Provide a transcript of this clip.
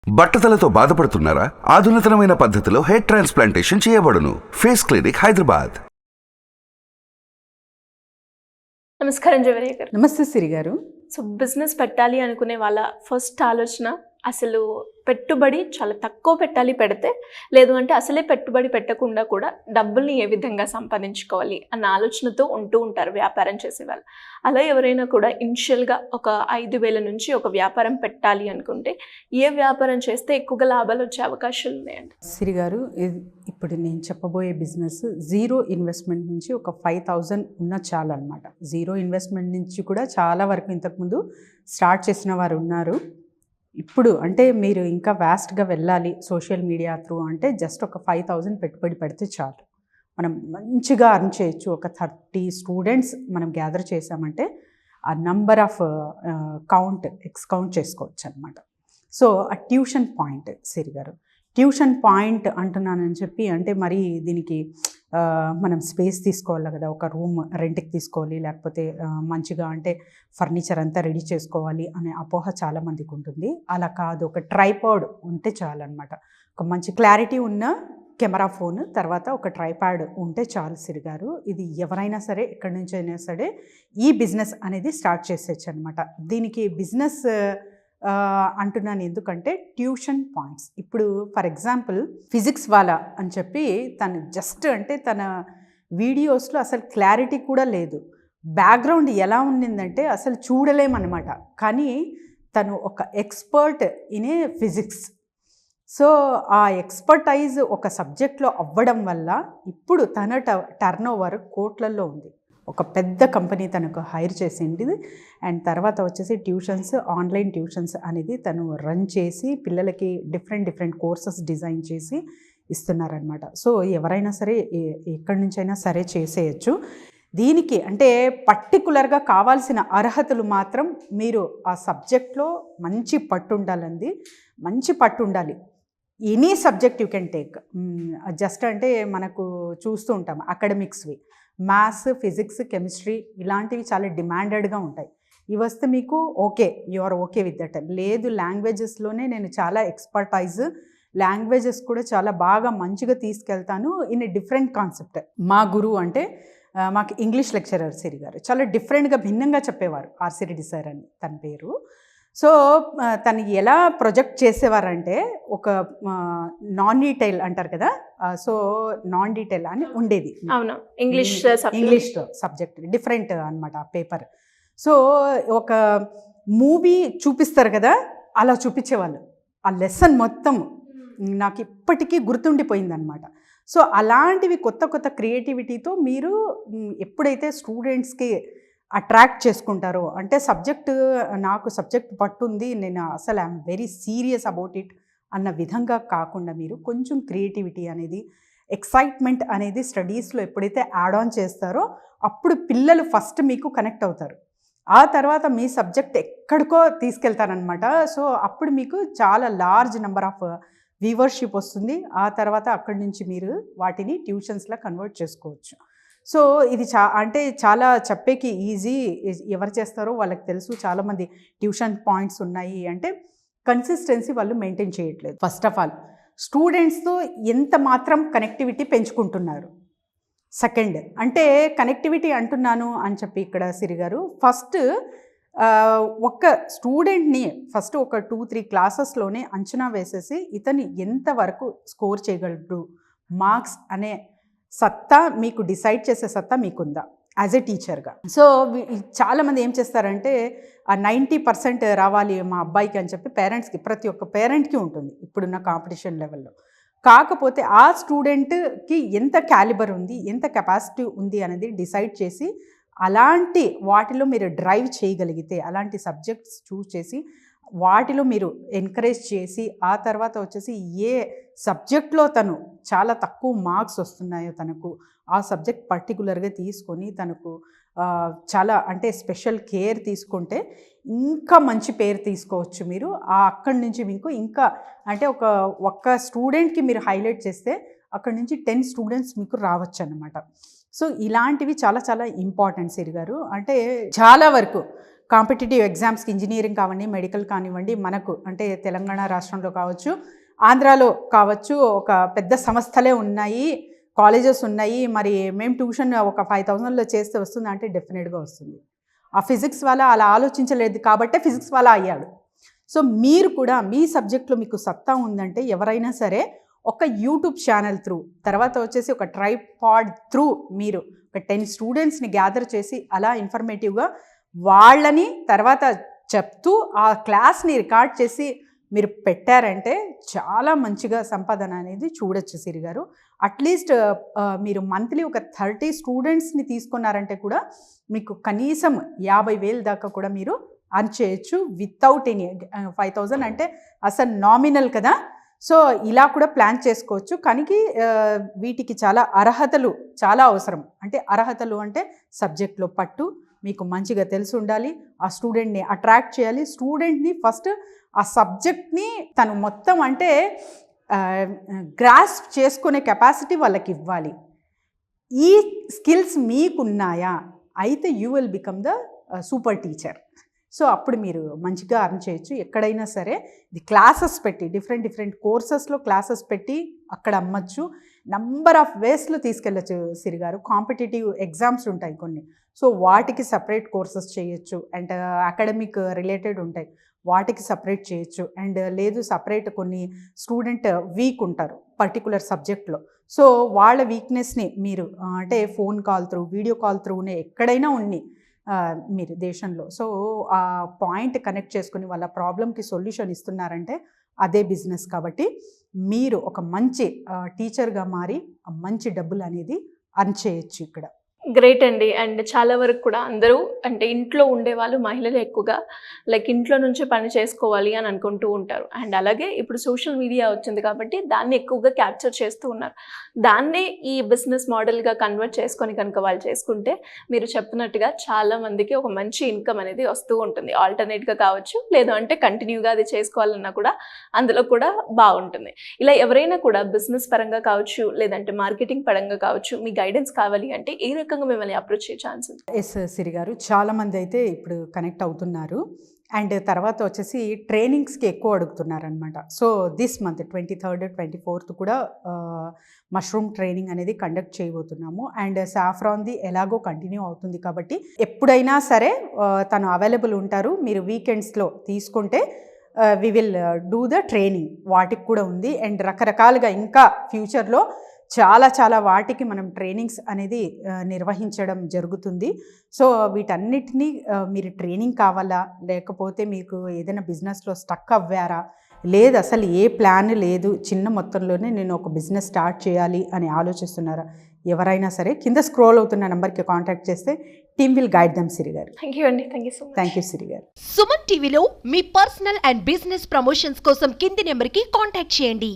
బట్టతలతో బాధపడుతున్నారా? ఆధునితనమైన పద్ధతిలో hair transplantation చేయబడును. Face clinic, Hyderabad. నమస్కారం జవరియా గారు. నమస్తే సిరి గారు. సో బిజినెస్ పెట్టాలి అనుకునే వాళ్ళ ఫస్ట్ ఆలోచన అసలు పెట్టుబడి చాలా తక్కువ పెట్టాలి, పెడితే లేదు అంటే అసలే పెట్టుబడి పెట్టకుండా కూడా డబ్బుల్ని ఏ విధంగా సంపాదించుకోవాలి అన్న ఆలోచనతో ఉంటూ ఉంటారు వ్యాపారం చేసేవాళ్ళు. అలా ఎవరైనా కూడా ఇనిషియల్గా ఒక 5,000 నుంచి ఒక వ్యాపారం పెట్టాలి అనుకుంటే ఏ వ్యాపారం చేస్తే ఎక్కువగా లాభాలు వచ్చే అవకాశాలు ఉన్నాయండి? సిరి గారు, ఇప్పుడు నేను చెప్పబోయే బిజినెస్ జీరో ఇన్వెస్ట్మెంట్ నుంచి ఒక 5,000 ఉన్న చాలు అనమాట. జీరో ఇన్వెస్ట్మెంట్ నుంచి కూడా చాలా వరకు ఇంతకుముందు స్టార్ట్ చేసిన వారు ఉన్నారు. ఇప్పుడు అంటే మీరు ఇంకా వ్యాస్ట్గా వెళ్ళాలి సోషల్ మీడియా త్రూ అంటే జస్ట్ ఒక 5,000 పెట్టుబడి పెడితే చాలు. మనం మంచిగా అర్న్ చేయొచ్చు. ఒక 30 స్టూడెంట్స్ మనం గ్యాదర్ చేసామంటే ఆ నంబర్ ఆఫ్ కౌంట్ చేసుకోవచ్చు అనమాట. సో ఆ ట్యూషన్ పాయింట్ సిరి గారు, ట్యూషన్ పాయింట్ అంటున్నానని చెప్పి అంటే మరి దీనికి మనం స్పేస్ తీసుకోవాలి కదా, ఒక రూమ్ రెంట్కి తీసుకోవాలి, లేకపోతే మంచిగా అంటే ఫర్నిచర్ అంతా రెడీ చేసుకోవాలి అనే అపోహ చాలామందికి ఉంటుంది. అలా కాదు, ఒక ట్రైపాడ్ ఉంటే చాలన్నమాట. ఒక మంచి క్లారిటీ ఉన్న కెమెరా ఫోన్, తర్వాత ఒక ట్రైపాడ్ ఉంటే చాలు సిరి గారు. ఇది ఎవరైనా సరే ఎక్కడి నుంచి అయినా సరే ఈ బిజినెస్ అనేది స్టార్ట్ చేసేయచ్చు అనమాట. దీనికి బిజినెస్ అంటున్నాను ఎందుకంటే ట్యూషన్ పాయింట్స్. ఇప్పుడు ఫర్ ఎగ్జాంపుల్ ఫిజిక్స్ వాళ్ళ అని చెప్పి తను జస్ట్ అంటే తన వీడియోస్లో అసలు క్లారిటీ కూడా లేదు, బ్యాక్గ్రౌండ్ ఎలా ఉండిందంటే అసలు చూడలేమన్నమాట. కానీ తను ఒక expert in a physics. So ఆ ఎక్స్పర్టైజ్ ఒక సబ్జెక్ట్లో అవ్వడం వల్ల ఇప్పుడు తన టర్న్ ఓవర్ కోట్లల్లో ఉంది. ఒక పెద్ద కంపెనీ తనకు హైర్ చేసింది. అండ్ తర్వాత వచ్చేసి ట్యూషన్స్, ఆన్లైన్ ట్యూషన్స్ అనేది తను రన్ చేసి పిల్లలకి డిఫరెంట్ కోర్సెస్ డిజైన్ చేసి ఇస్తున్నారనమాట. సో ఎవరైనా సరే ఎక్కడి నుంచైనా సరే చేసేయచ్చు. దీనికి అంటే పర్టికులర్గా కావాల్సిన అర్హతలు మాత్రం మీరు ఆ సబ్జెక్ట్లో మంచి పట్టు ఉండాలండి. మంచి పట్టు ఉండాలి. Any subject you can take. Just అంటే మనకు చూస్తూ ఉంటాం అకాడమిక్స్వి, మ్యాథ్స్, ఫిజిక్స్, కెమిస్ట్రీ ఇలాంటివి చాలా డిమాండెడ్గా ఉంటాయి. ఇవి వస్తే మీకు okay, you are okay with that. లేదు లాంగ్వేజెస్లోనే నేను చాలా ఎక్స్పర్టైజ్, లాంగ్వేజెస్ కూడా చాలా బాగా మంచిగా తీసుకెళ్తాను ఇన్ ఏ డిఫరెంట్ కాన్సెప్ట్. మా గురువు అంటే మాకు ఇంగ్లీష్ లెక్చరర్ సిరి గారు చాలా డిఫరెంట్గా భిన్నంగా చెప్పేవారు. ఆర్సి రెడ్డి సార్ అని తన పేరు. సో తను ఎలా ప్రొజెక్ట్ చేసేవారంటే ఒక నాన్ డీటెయిల్ అంటారు కదా, సో నాన్ డీటెయిల్ అని ఉండేది. అవును, ఇంగ్లీష్ సబ్జెక్ట్ డిఫరెంట్ అనమాట ఆ పేపర్. సో ఒక మూవీ చూపిస్తారు కదా, అలా చూపించేవాళ్ళు. ఆ లెసన్ మొత్తం నాకు ఇప్పటికీ గుర్తుండిపోయిందనమాట. సో అలాంటివి కొత్త క్రియేటివిటీతో మీరు ఎప్పుడైతే స్టూడెంట్స్కి అట్రాక్ట్ చేసుకుంటారో, అంటే నాకు సబ్జెక్ట్ పట్టుంది, నేను అసలు I'm very serious about it అన్న విధంగా కాకుండా మీరు కొంచెం క్రియేటివిటీ అనేది, ఎక్సైట్మెంట్ అనేది స్టడీస్లో ఎప్పుడైతే యాడ్ ఆన్ చేస్తారో అప్పుడు పిల్లలు ఫస్ట్ మీకు కనెక్ట్ అవుతారు. ఆ తర్వాత మీ సబ్జెక్ట్ ఎక్కడికో తీసుకెళ్తారనమాట. సో అప్పుడు మీకు చాలా లార్జ్ నెంబర్ ఆఫ్ వ్యూవర్షిప్ వస్తుంది. ఆ తర్వాత అక్కడి నుంచి మీరు వాటిని ట్యూషన్స్లా కన్వర్ట్ చేసుకోవచ్చు. సో ఇది అంటే చాలా చెప్పేకి ఈజీ, ఎవరు చేస్తారో వాళ్ళకి తెలుసు. చాలామంది ట్యూషన్ పాయింట్స్ ఉన్నాయి అంటే కన్సిస్టెన్సీ వాళ్ళు మెయింటైన్ చేయట్లేదు. ఫస్ట్ ఆఫ్ ఆల్ స్టూడెంట్స్తో ఎంత మాత్రం కనెక్టివిటీ పెంచుకుంటున్నారు. సెకండ్ అంటే కనెక్టివిటీ అంటున్నాను అని చెప్పి ఇక్కడ సిరి గారు ఫస్ట్ ఒక స్టూడెంట్ని ఫస్ట్ ఒక 2-3 క్లాసెస్లోనే అంచనా వేసేసి ఇతన్ని ఎంతవరకు స్కోర్ చేయగలరు మార్క్స్ అనే సత్తా మీకు డిసైడ్ చేసే సత్తా మీకుందా యాజ్ ఏ టీచర్గా. సో చాలామంది ఏం చేస్తారంటే ఆ 90% రావాలి మా అబ్బాయికి అని చెప్పి పేరెంట్స్కి, ప్రతి ఒక్క పేరెంట్కి ఉంటుంది ఇప్పుడున్న కాంపిటీషన్ లెవెల్లో. కాకపోతే ఆ స్టూడెంట్కి ఎంత క్యాలిబర్ ఉంది, ఎంత కెపాసిటీ ఉంది అనేది డిసైడ్ చేసి అలాంటి వాటిలో మీరు డ్రైవ్ చేయగలిగితే, అలాంటి సబ్జెక్ట్స్ చూస్ చేసి వాటిలో మీరు ఎంకరేజ్ చేసి, ఆ తర్వాత వచ్చేసి ఏ సబ్జెక్ట్లో తను చాలా తక్కువ మార్క్స్ వస్తున్నాయో తనకు ఆ సబ్జెక్ట్ పర్టికులర్గా తీసుకొని తనకు చాలా అంటే స్పెషల్ కేర్ తీసుకుంటే ఇంకా మంచి పేరు తీసుకోవచ్చు మీరు. అక్కడి నుంచి మీకు ఇంకా అంటే ఒక్క స్టూడెంట్కి మీరు హైలైట్ చేస్తే అక్కడి నుంచి 10 స్టూడెంట్స్ మీకు రావచ్చు అన్నమాట. సో ఇలాంటివి చాలా చాలా ఇంపార్టెంట్ సిరి గారు. అంటే చాలా వరకు కాంపిటేటివ్ ఎగ్జామ్స్కి ఇంజనీరింగ్ కావండి, మెడికల్ కానివ్వండి, మనకు అంటే తెలంగాణ రాష్ట్రంలో కావచ్చు, ఆంధ్రాలో కావచ్చు, ఒక పెద్ద సంస్థలే ఉన్నాయి, కాలేజెస్ ఉన్నాయి. మరి మేము ట్యూషన్ ఒక 5,000లో చేస్తే వస్తుంది అంటే డెఫినెట్గా వస్తుంది. ఆ ఫిజిక్స్ వల్ల అలా ఆలోచించలేదు కాబట్టే ఫిజిక్స్ వల్ల అయ్యాడు. సో మీరు కూడా మీ సబ్జెక్ట్లో మీకు సత్తా ఉందంటే ఎవరైనా సరే ఒక యూట్యూబ్ ఛానల్ త్రూ, తర్వాత వచ్చేసి ఒక ట్రైపాడ్ త్రూ మీరు ఒక 10 స్టూడెంట్స్ని గ్యాదర్ చేసి అలా ఇన్ఫర్మేటివ్గా వాళ్ళని తర్వాత చెప్తూ ఆ క్లాస్ని రికార్డ్ చేసి మీరు పెట్టారంటే చాలా మంచిగా సంపాదన అనేది చూడొచ్చు సిరి గారు. అట్లీస్ట్ మీరు మంత్లీ ఒక 30 స్టూడెంట్స్ని తీసుకున్నారంటే కూడా మీకు కనీసం 50,000 దాకా కూడా మీరు అర్న్ చేయొచ్చు వితౌట్ ఎనీ 5,000 అంటే అసలు నామినల్ కదా. సో ఇలా కూడా ప్లాన్ చేసుకోవచ్చు. కానీ వీటికి చాలా అర్హతలు చాలా అవసరం. అంటే అర్హతలు అంటే సబ్జెక్ట్లో పట్టు, మీకు మంచిగా తెలిసి ఉండాలి, ఆ స్టూడెంట్ని అట్రాక్ట్ చేయాలి, స్టూడెంట్ని ఫస్ట్ ఆ సబ్జెక్ట్ని తను మొత్తం అంటే గ్రాస్ప్ చేసుకునే కెపాసిటీ వాళ్ళకి ఇవ్వాలి. ఈ స్కిల్స్ మీకున్నాయా అయితే you will become the super teacher. So అప్పుడు మీరు మంచిగా అర్న్ చేయొచ్చు. ఎక్కడైనా సరే ఇది క్లాసెస్ పెట్టి డిఫరెంట్ కోర్సెస్లో క్లాసెస్ పెట్టి అక్కడ అమ్మచ్చు. నంబర్ ఆఫ్ వేస్లో తీసుకెళ్ళచ్చు సిరి గారు. కాంపిటేటివ్ ఎగ్జామ్స్ ఉంటాయి కొన్ని, సో వాటికి సపరేట్ కోర్సెస్ చేయొచ్చు. అండ్ అకాడమిక్ రిలేటెడ్ ఉంటాయి, వాటికి సపరేట్ చేయొచ్చు. అండ్ లేదు సపరేట్ కొన్ని స్టూడెంట్ వీక్ ఉంటారు పర్టికులర్ సబ్జెక్ట్లో, సో వాళ్ళ వీక్నెస్ని మీరు అంటే phone call through, video call త్రూనే ఎక్కడైనా ఉన్ని మీరు దేశంలో, సో ఆ పాయింట్ కనెక్ట్ చేసుకుని వాళ్ళ ప్రాబ్లంకి సొల్యూషన్ ఇస్తున్నారంటే అదే బిజినెస్. కాబట్టి మీరు ఒక మంచి టీచర్గా మారి మంచి డబ్బులు అనేది అర్న్ చేయొచ్చు ఇక్కడ. గ్రేట్ అండి. అండ్ చాలా వరకు కూడా అందరూ అంటే ఇంట్లో ఉండేవాళ్ళు మహిళలు ఎక్కువగా లైక్ ఇంట్లో నుంచే పని చేసుకోవాలి అని అనుకుంటూ ఉంటారు. అండ్ అలాగే ఇప్పుడు సోషల్ మీడియా వచ్చింది కాబట్టి దాన్ని ఎక్కువగా క్యాప్చర్ చేస్తూ ఉన్నారు. దాన్నే ఈ బిజినెస్ మోడల్గా కన్వర్ట్ చేసుకొని కనుక వాళ్ళు చేసుకుంటే మీరు చెప్పినట్టుగా చాలా మందికి ఒక మంచి ఇన్కమ్ అనేది వస్తూ ఉంటుంది. ఆల్టర్నేట్గా కావచ్చు, లేదు అంటే కంటిన్యూగా అది చేసుకోవాలన్నా కూడా అందులో కూడా బాగుంటుంది. ఇలా ఎవరైనా కూడా బిజినెస్ పరంగా కావచ్చు, లేదంటే మార్కెటింగ్ పరంగా కావచ్చు, మీ గైడెన్స్ కావాలి అంటే ఏ రకంగా మిమ్మల్ని అప్రోచ్ చేసే ఛాన్స్ ఉంది? ఎస్ సిరి గారు, చాలామంది అయితే ఇప్పుడు కనెక్ట్ అవుతున్నారు. అండ్ తర్వాత వచ్చేసి ట్రైనింగ్స్కి ఎక్కువ అడుగుతున్నారనమాట. So this month 23rd, 24th కూడా మష్రూమ్ ట్రైనింగ్ అనేది కండక్ట్ చేయబోతున్నాము. అండ్ సాఫ్రాన్ది ఎలాగో కంటిన్యూ అవుతుంది కాబట్టి ఎప్పుడైనా సరే తను అవైలబుల్ ఉంటారు. మీరు వీకెండ్స్లో తీసుకుంటే we will do the training, వాటికి కూడా ఉంది. అండ్ రకరకాలుగా ఇంకా ఫ్యూచర్లో చాలా వాటికి మనం ట్రైనింగ్స్ అనేది నిర్వహించడం జరుగుతుంది. సో వీటన్నిటినీ మీరు ట్రైనింగ్ కావాలా, లేకపోతే మీకు ఏదైనా బిజినెస్లో స్టక్ అవ్వారా, లేదు అసలు ఏ ప్లాన్ లేదు, చిన్న మొత్తంలోనే నేను ఒక బిజినెస్ స్టార్ట్ చేయాలి అని ఆలోచిస్తున్నారా, ఎవరైనా సరే కింద స్క్రోల్ అవుతున్న నెంబర్కి కాంటాక్ట్ చేస్తే team will guide them Siri garu. Thank you అండి. Thank you so much. Thank you Siri garu. Suman టీవీలో మీ పర్సనల్ అండ్ బిజినెస్ ప్రమోషన్స్ కోసం కింది నెంబర్కి కాంటాక్ట్ చేయండి.